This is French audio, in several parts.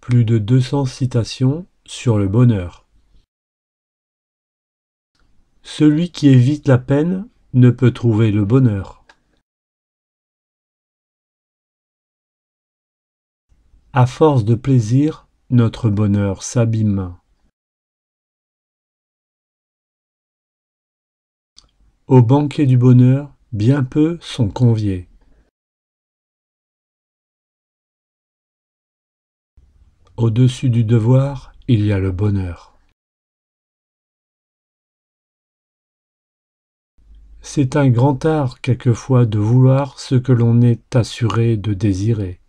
Plus de 200 citations sur le bonheur. Celui qui évite la peine ne peut trouver le bonheur. À force de plaisir, notre bonheur s'abîme. Au banquet du bonheur, bien peu sont conviés. Au-dessus du devoir, il y a le bonheur. C'est un grand art quelquefois de vouloir ce que l'on est assuré de désirer.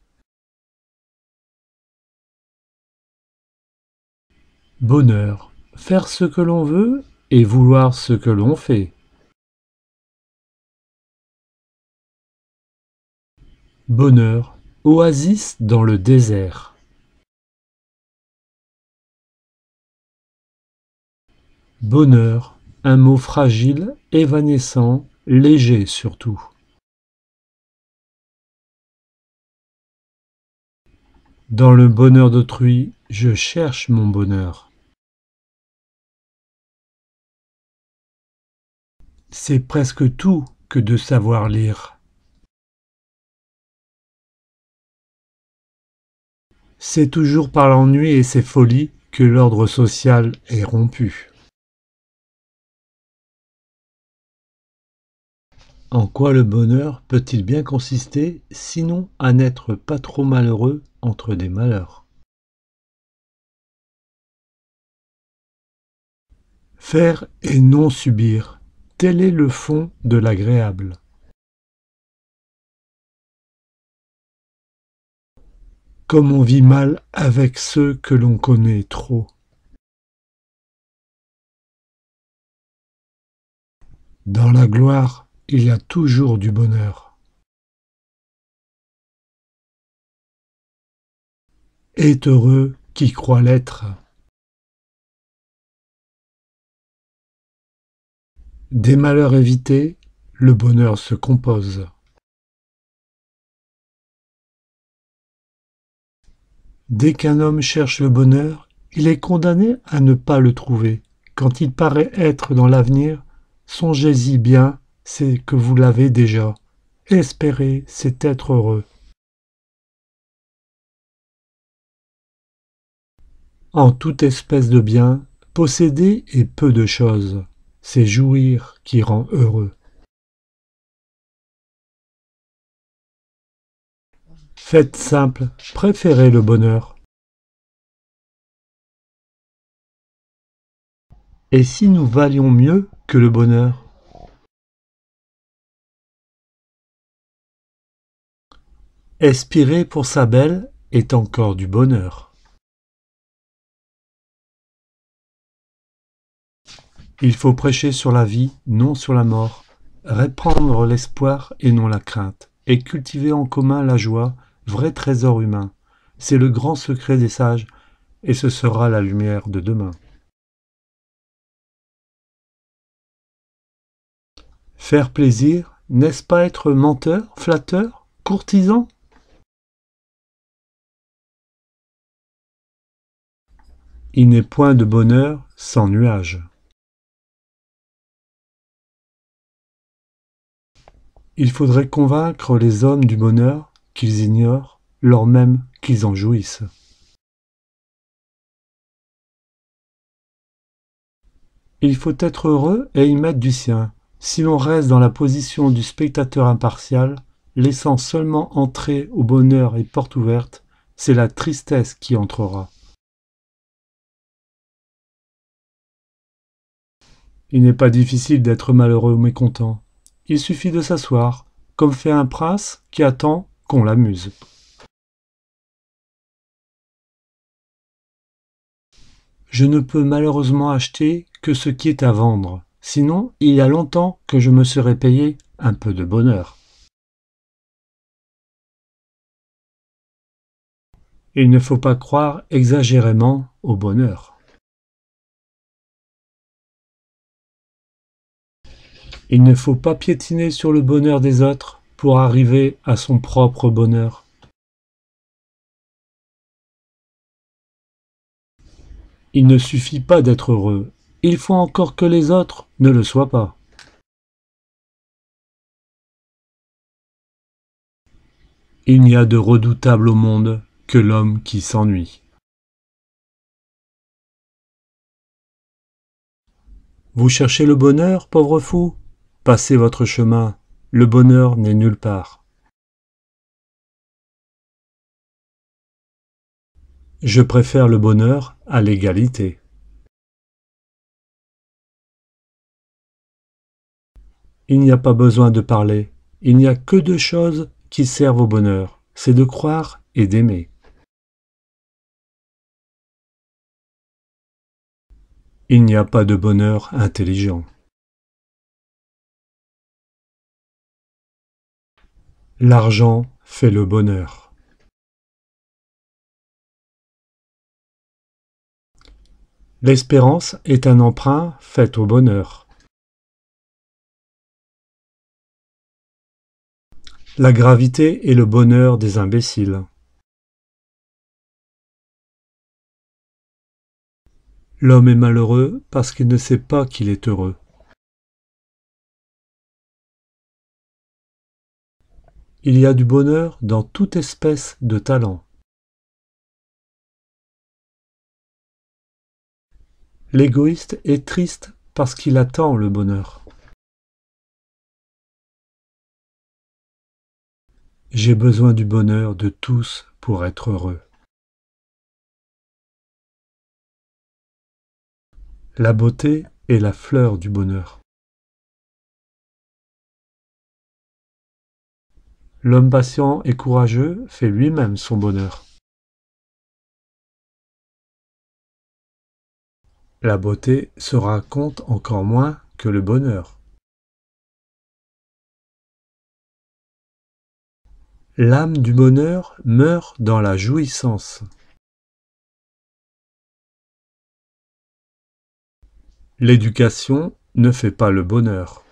Bonheur, faire ce que l'on veut et vouloir ce que l'on fait. Bonheur, oasis dans le désert. Bonheur, un mot fragile, évanescent, léger surtout. Dans le bonheur d'autrui, je cherche mon bonheur. C'est presque tout que de savoir lire. C'est toujours par l'ennui et ses folies que l'ordre social est rompu. En quoi le bonheur peut-il bien consister, sinon à n'être pas trop malheureux entre des malheurs? Faire et non subir, tel est le fond de l'agréable. Comme on vit mal avec ceux que l'on connaît trop. Dans la gloire, il y a toujours du bonheur. Est heureux qui croit l'être. Des malheurs évités, le bonheur se compose. Dès qu'un homme cherche le bonheur, il est condamné à ne pas le trouver. Quand il paraît être dans l'avenir, songez-y bien, c'est que vous l'avez déjà. Espérer, c'est être heureux. En toute espèce de bien, posséder est peu de choses. C'est jouir qui rend heureux. Faites simple, préférez le bonheur. Et si nous valions mieux que le bonheur? Expirer pour sa belle est encore du bonheur. Il faut prêcher sur la vie, non sur la mort, répandre l'espoir et non la crainte, et cultiver en commun la joie, vrai trésor humain. C'est le grand secret des sages, et ce sera la lumière de demain. Faire plaisir, n'est-ce pas être menteur, flatteur, courtisan? Il n'est point de bonheur sans nuage. Il faudrait convaincre les hommes du bonheur qu'ils ignorent, lors même qu'ils en jouissent. Il faut être heureux et y mettre du sien. Si l'on reste dans la position du spectateur impartial, laissant seulement entrer au bonheur et porte ouverte, c'est la tristesse qui entrera. Il n'est pas difficile d'être malheureux ou mécontent. Il suffit de s'asseoir, comme fait un prince qui attend qu'on l'amuse. Je ne peux malheureusement acheter que ce qui est à vendre. Sinon, il y a longtemps que je me serais payé un peu de bonheur. Il ne faut pas croire exagérément au bonheur. Il ne faut pas piétiner sur le bonheur des autres pour arriver à son propre bonheur. Il ne suffit pas d'être heureux, il faut encore que les autres ne le soient pas. Il n'y a de redoutable au monde que l'homme qui s'ennuie. Vous cherchez le bonheur, pauvre fou? Passez votre chemin, le bonheur n'est nulle part. Je préfère le bonheur à l'égalité. Il n'y a pas besoin de parler, il n'y a que deux choses qui servent au bonheur, c'est de croire et d'aimer. Il n'y a pas de bonheur intelligent. L'argent fait le bonheur. L'espérance est un emprunt fait au bonheur. La gravité est le bonheur des imbéciles. L'homme est malheureux parce qu'il ne sait pas qu'il est heureux. Il y a du bonheur dans toute espèce de talent. L'égoïste est triste parce qu'il attend le bonheur. J'ai besoin du bonheur de tous pour être heureux. La beauté est la fleur du bonheur. L'homme patient et courageux fait lui-même son bonheur. La beauté se raconte encore moins que le bonheur. L'âme du bonheur meurt dans la jouissance. L'éducation ne fait pas le bonheur.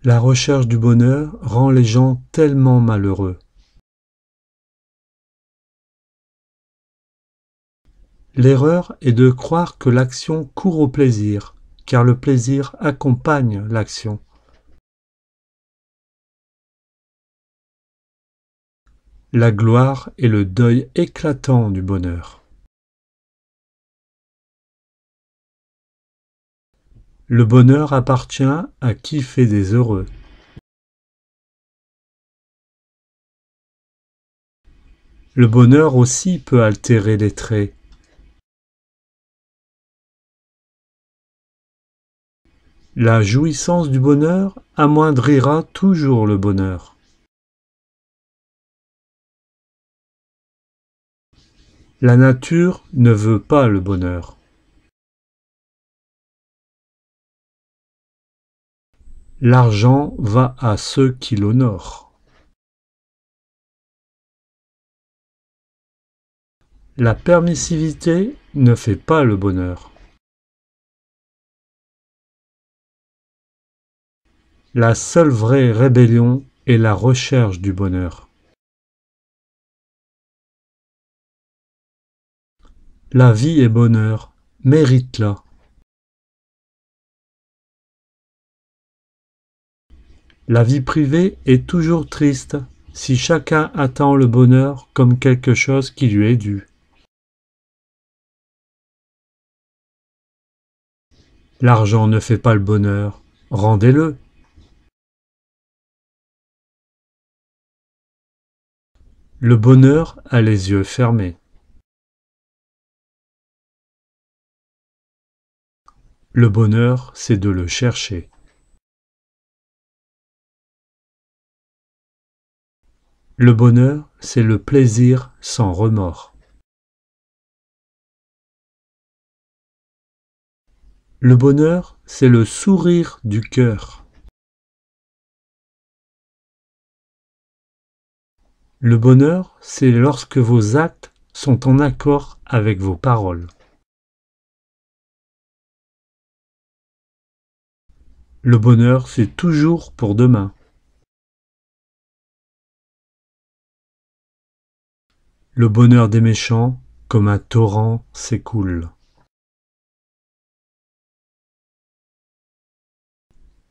La recherche du bonheur rend les gens tellement malheureux. L'erreur est de croire que l'action court au plaisir, car le plaisir accompagne l'action. La gloire est le deuil éclatant du bonheur. Le bonheur appartient à qui fait des heureux. Le bonheur aussi peut altérer les traits. La jouissance du bonheur amoindrira toujours le bonheur. La nature ne veut pas le bonheur. L'argent va à ceux qui l'honorent. La permissivité ne fait pas le bonheur. La seule vraie rébellion est la recherche du bonheur. La vie est bonheur, mérite-la. La vie privée est toujours triste si chacun attend le bonheur comme quelque chose qui lui est dû. L'argent ne fait pas le bonheur, rendez-le. Le bonheur a les yeux fermés. Le bonheur, c'est de le chercher. Le bonheur, c'est le plaisir sans remords. Le bonheur, c'est le sourire du cœur. Le bonheur, c'est lorsque vos actes sont en accord avec vos paroles. Le bonheur, c'est toujours pour demain. Le bonheur des méchants, comme un torrent, s'écoule.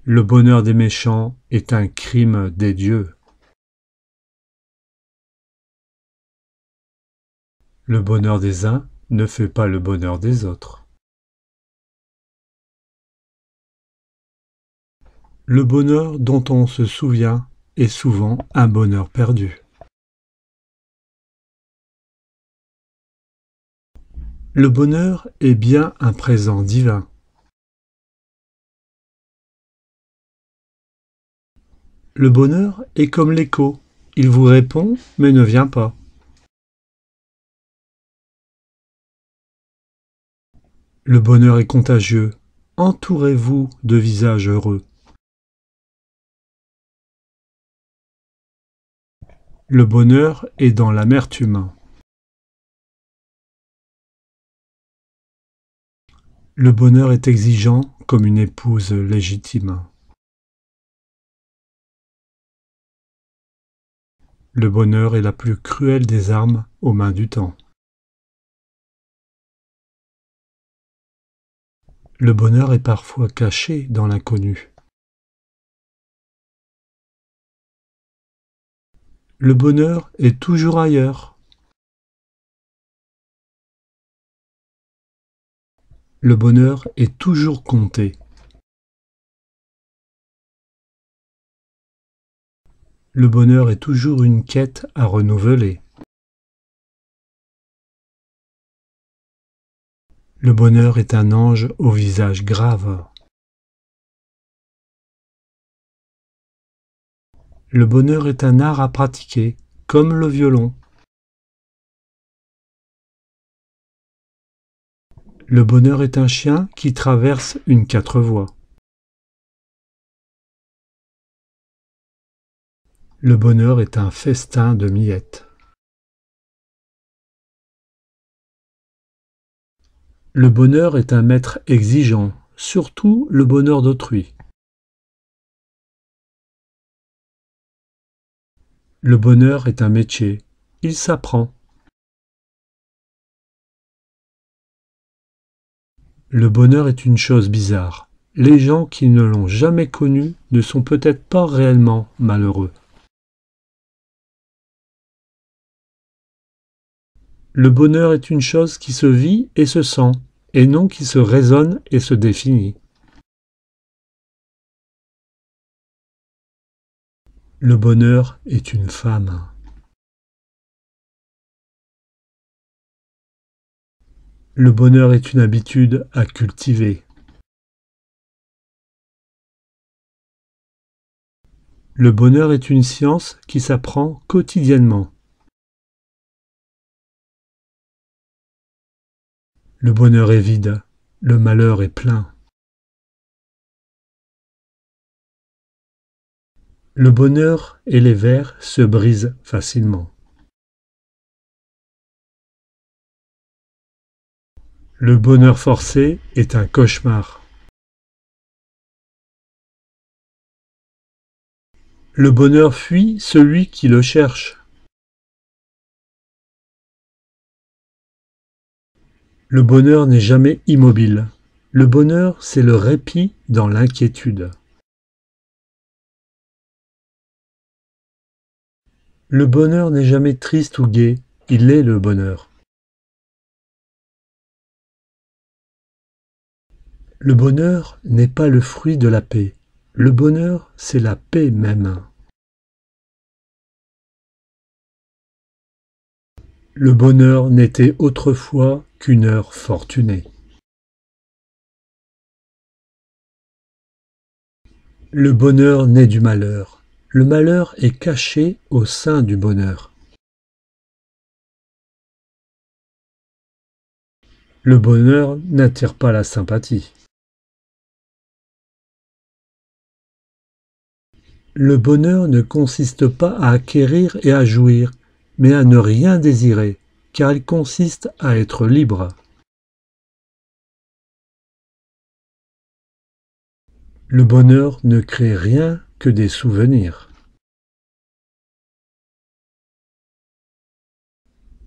Le bonheur des méchants est un crime des dieux. Le bonheur des uns ne fait pas le bonheur des autres. Le bonheur dont on se souvient est souvent un bonheur perdu. Le bonheur est bien un présent divin. Le bonheur est comme l'écho, il vous répond mais ne vient pas. Le bonheur est contagieux, entourez-vous de visages heureux. Le bonheur est dans l'amertume. Le bonheur est exigeant comme une épouse légitime. Le bonheur est la plus cruelle des armes aux mains du temps. Le bonheur est parfois caché dans l'inconnu. Le bonheur est toujours ailleurs. Le bonheur est toujours compté. Le bonheur est toujours une quête à renouveler. Le bonheur est un ange au visage grave. Le bonheur est un art à pratiquer, comme le violon. Le bonheur est un chien qui traverse une quatre voies. Le bonheur est un festin de miettes. Le bonheur est un maître exigeant, surtout le bonheur d'autrui. Le bonheur est un métier, il s'apprend. Le bonheur est une chose bizarre. Les gens qui ne l'ont jamais connu ne sont peut-être pas réellement malheureux. Le bonheur est une chose qui se vit et se sent, et non qui se raisonne et se définit. Le bonheur est une femme. Le bonheur est une habitude à cultiver. Le bonheur est une science qui s'apprend quotidiennement. Le bonheur est vide, le malheur est plein. Le bonheur et les vers se brisent facilement. Le bonheur forcé est un cauchemar. Le bonheur fuit celui qui le cherche. Le bonheur n'est jamais immobile. Le bonheur, c'est le répit dans l'inquiétude. Le bonheur n'est jamais triste ou gai, il est le bonheur. Le bonheur n'est pas le fruit de la paix. Le bonheur, c'est la paix même. Le bonheur n'était autrefois qu'une heure fortunée. Le bonheur naît du malheur. Le malheur est caché au sein du bonheur. Le bonheur n'attire pas la sympathie. Le bonheur ne consiste pas à acquérir et à jouir, mais à ne rien désirer, car il consiste à être libre. Le bonheur ne crée rien que des souvenirs.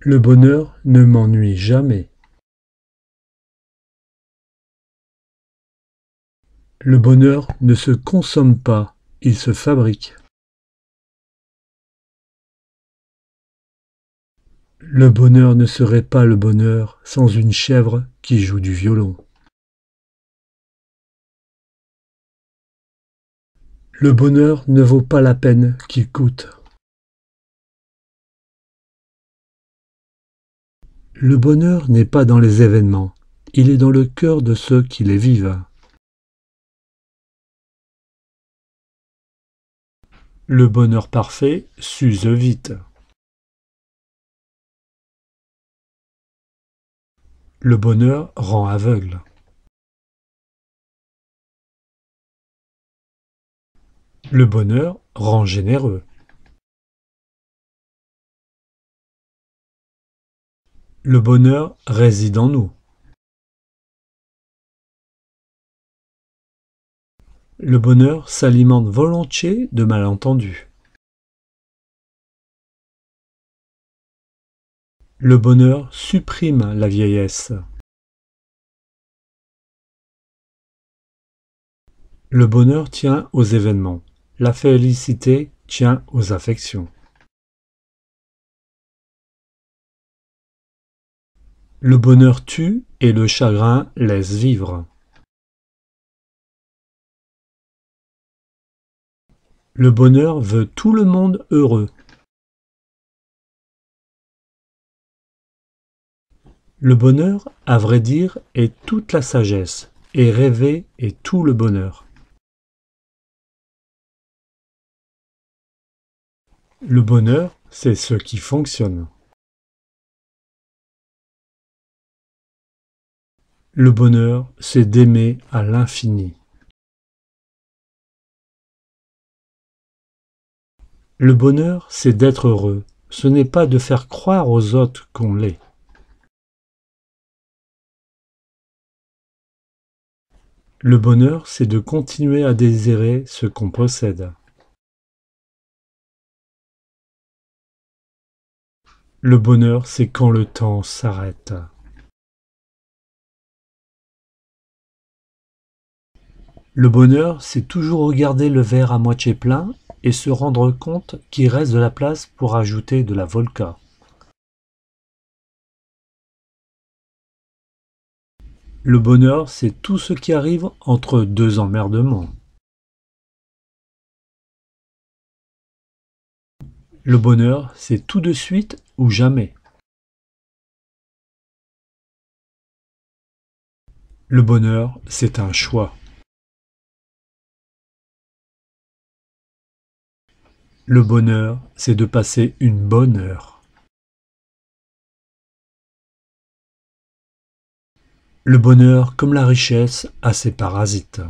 Le bonheur ne m'ennuie jamais. Le bonheur ne se consomme pas, il se fabrique. Le bonheur ne serait pas le bonheur sans une chèvre qui joue du violon. Le bonheur ne vaut pas la peine qu'il coûte. Le bonheur n'est pas dans les événements, il est dans le cœur de ceux qui les vivent. Le bonheur parfait s'use vite. Le bonheur rend aveugle. Le bonheur rend généreux. Le bonheur réside en nous. Le bonheur s'alimente volontiers de malentendus. Le bonheur supprime la vieillesse. Le bonheur tient aux événements. La félicité tient aux affections. Le bonheur tue et le chagrin laisse vivre. Le bonheur veut tout le monde heureux. Le bonheur, à vrai dire, est toute la sagesse, et rêver est tout le bonheur. Le bonheur, c'est ce qui fonctionne. Le bonheur, c'est d'aimer à l'infini. Le bonheur, c'est d'être heureux. Ce n'est pas de faire croire aux autres qu'on l'est. Le bonheur, c'est de continuer à désirer ce qu'on possède. Le bonheur, c'est quand le temps s'arrête. Le bonheur, c'est toujours regarder le verre à moitié plein et se rendre compte qu'il reste de la place pour ajouter de la vodka. Le bonheur, c'est tout ce qui arrive entre deux emmerdements. Le bonheur, c'est tout de suite ou jamais. Le bonheur, c'est un choix. Le bonheur, c'est de passer une bonne heure. Le bonheur, comme la richesse, a ses parasites.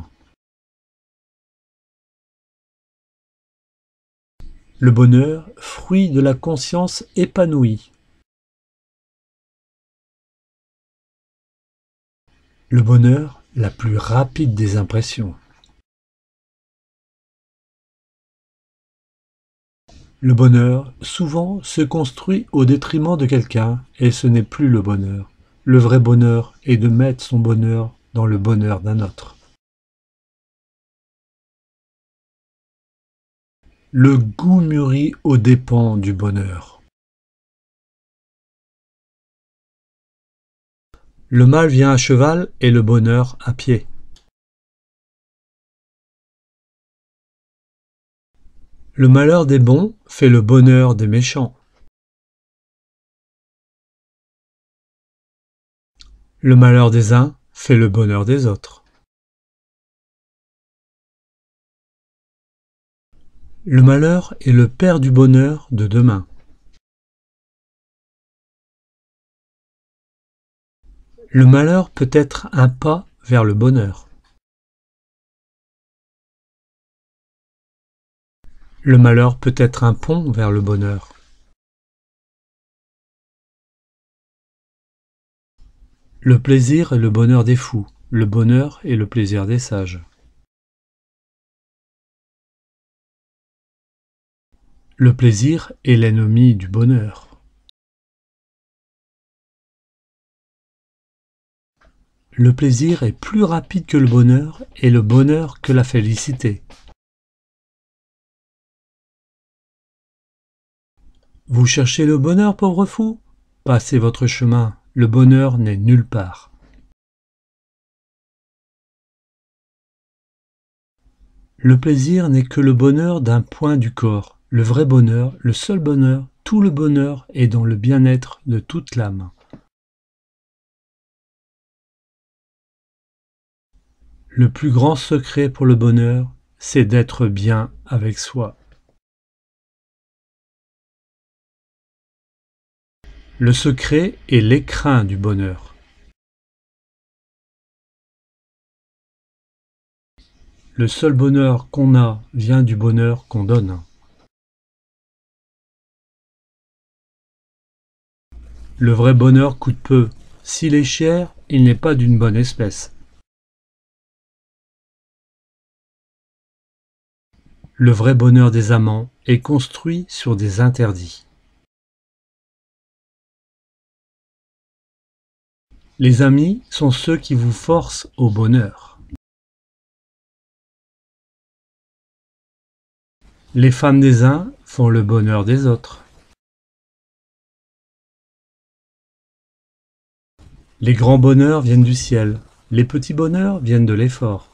Le bonheur, fruit de la conscience épanouie. Le bonheur, la plus rapide des impressions. Le bonheur, souvent, se construit au détriment de quelqu'un, et ce n'est plus le bonheur. Le vrai bonheur est de mettre son bonheur dans le bonheur d'un autre. Le goût mûrit aux dépens du bonheur. Le mal vient à cheval et le bonheur à pied. Le malheur des bons fait le bonheur des méchants. Le malheur des uns fait le bonheur des autres. Le malheur est le père du bonheur de demain. Le malheur peut être un pas vers le bonheur. Le malheur peut être un pont vers le bonheur. Le plaisir est le bonheur des fous, le bonheur est le plaisir des sages. Le plaisir est l'ennemi du bonheur. Le plaisir est plus rapide que le bonheur et le bonheur que la félicité. Vous cherchez le bonheur, pauvre fou? Passez votre chemin, le bonheur n'est nulle part. Le plaisir n'est que le bonheur d'un point du corps. Le vrai bonheur, le seul bonheur, tout le bonheur est dans le bien-être de toute l'âme. Le plus grand secret pour le bonheur, c'est d'être bien avec soi. Le secret est l'écrin du bonheur. Le seul bonheur qu'on a vient du bonheur qu'on donne. Le vrai bonheur coûte peu. S'il est cher, il n'est pas d'une bonne espèce. Le vrai bonheur des amants est construit sur des interdits. Les amis sont ceux qui vous forcent au bonheur. Les femmes des uns font le bonheur des autres. Les grands bonheurs viennent du ciel, les petits bonheurs viennent de l'effort.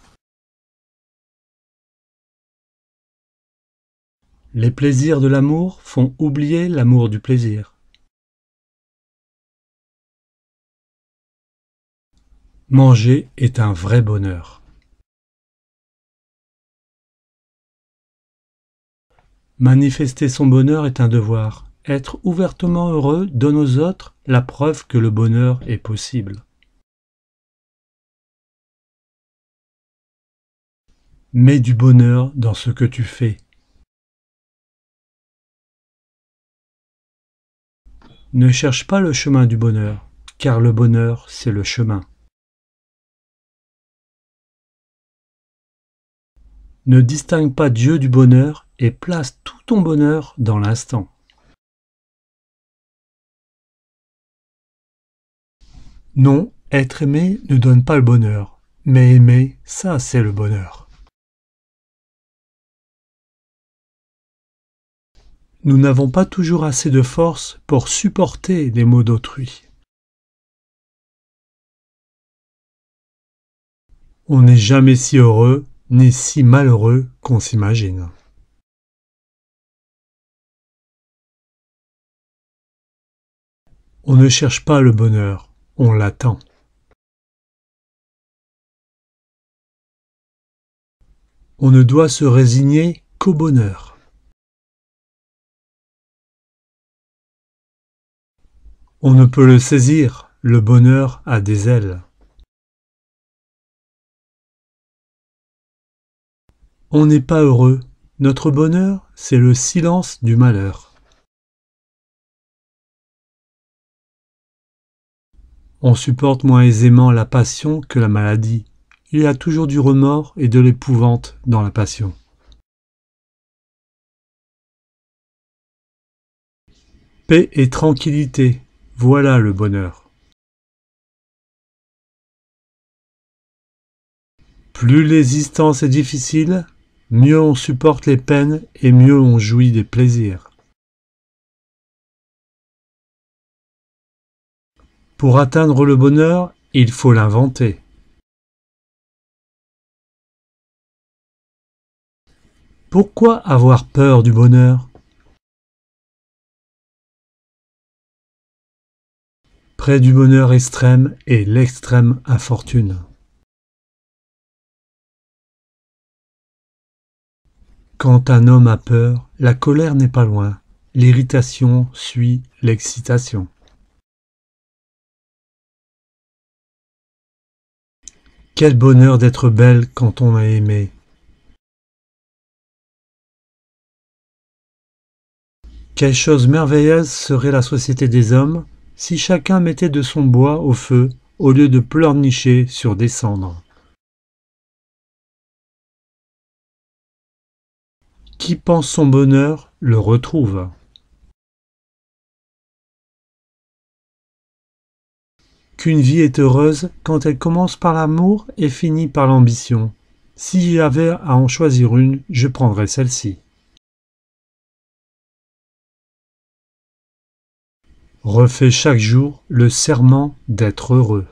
Les plaisirs de l'amour font oublier l'amour du plaisir. Manger est un vrai bonheur. Manifester son bonheur est un devoir. Être ouvertement heureux donne aux autres la preuve que le bonheur est possible. Mets du bonheur dans ce que tu fais. Ne cherche pas le chemin du bonheur, car le bonheur, c'est le chemin. Ne distingue pas Dieu du bonheur et place tout ton bonheur dans l'instant. Non, être aimé ne donne pas le bonheur, mais aimer, ça c'est le bonheur. Nous n'avons pas toujours assez de force pour supporter les maux d'autrui. On n'est jamais si heureux ni si malheureux qu'on s'imagine. On ne cherche pas le bonheur, on l'attend. On ne doit se résigner qu'au bonheur. On ne peut le saisir, le bonheur a des ailes. On n'est pas heureux, notre bonheur, c'est le silence du malheur. On supporte moins aisément la passion que la maladie. Il y a toujours du remords et de l'épouvante dans la passion. Paix et tranquillité, voilà le bonheur. Plus l'existence est difficile, mieux on supporte les peines et mieux on jouit des plaisirs. Pour atteindre le bonheur, il faut l'inventer. Pourquoi avoir peur du bonheur? Près du bonheur extrême est l'extrême infortune. Quand un homme a peur, la colère n'est pas loin. L'irritation suit l'excitation. Quel bonheur d'être belle quand on a aimé. Quelle chose merveilleuse serait la société des hommes si chacun mettait de son bois au feu au lieu de pleurnicher sur des cendres. Qui pense son bonheur le retrouve. qu'une vie est heureuse quand elle commence par l'amour et finit par l'ambition. Si j'avais à en choisir une, je prendrais celle-ci. Refais chaque jour le serment d'être heureux.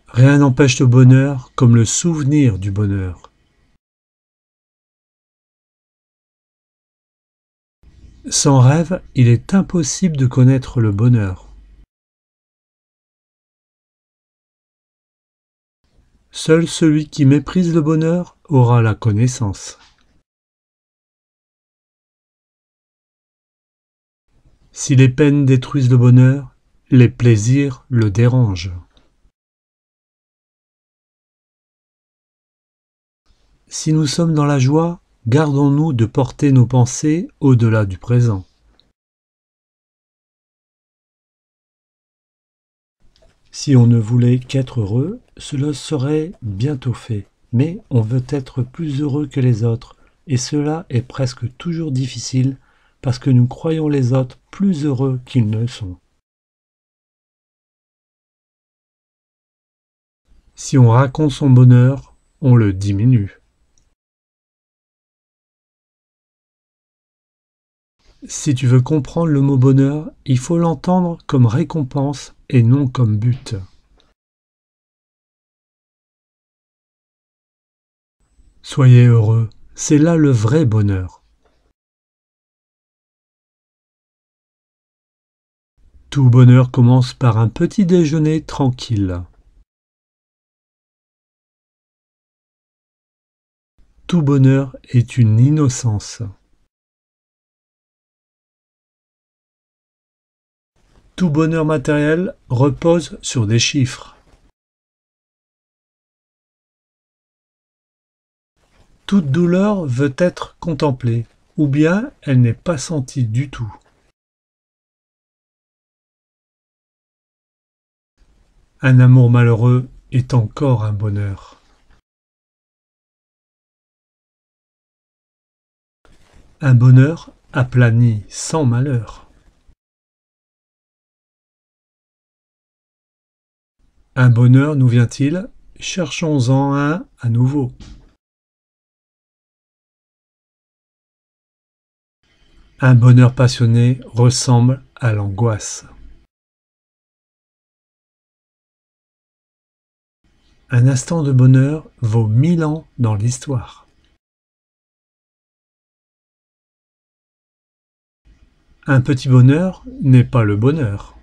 Rien n'empêche le bonheur comme le souvenir du bonheur. Sans rêve, il est impossible de connaître le bonheur. Seul celui qui méprise le bonheur aura la connaissance. Si les peines détruisent le bonheur, les plaisirs le dérangent. Si nous sommes dans la joie, gardons-nous de porter nos pensées au-delà du présent. Si on ne voulait qu'être heureux, cela serait bientôt fait. Mais on veut être plus heureux que les autres, et cela est presque toujours difficile parce que nous croyons les autres plus heureux qu'ils ne sont. Si on raconte son bonheur, on le diminue. Si tu veux comprendre le mot bonheur, il faut l'entendre comme récompense et non comme but. Soyez heureux, c'est là le vrai bonheur. Tout bonheur commence par un petit déjeuner tranquille. Tout bonheur est une innocence. Tout bonheur matériel repose sur des chiffres. Toute douleur veut être contemplée, ou bien elle n'est pas sentie du tout. Un amour malheureux est encore un bonheur. Un bonheur aplani sans malheur. Un bonheur nous vient-il? Cherchons-en un à nouveau. Un bonheur passionné ressemble à l'angoisse. Un instant de bonheur vaut 1000 ans dans l'histoire. Un petit bonheur n'est pas le bonheur.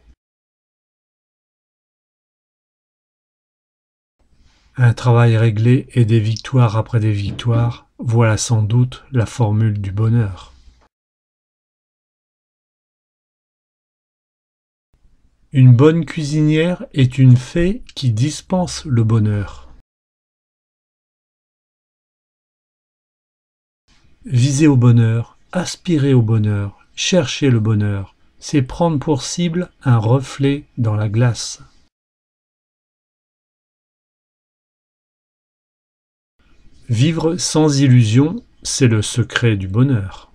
Un travail réglé et des victoires après des victoires, voilà sans doute la formule du bonheur. Une bonne cuisinière est une fée qui dispense le bonheur. Viser au bonheur, aspirer au bonheur, chercher le bonheur, c'est prendre pour cible un reflet dans la glace. Vivre sans illusion, c'est le secret du bonheur.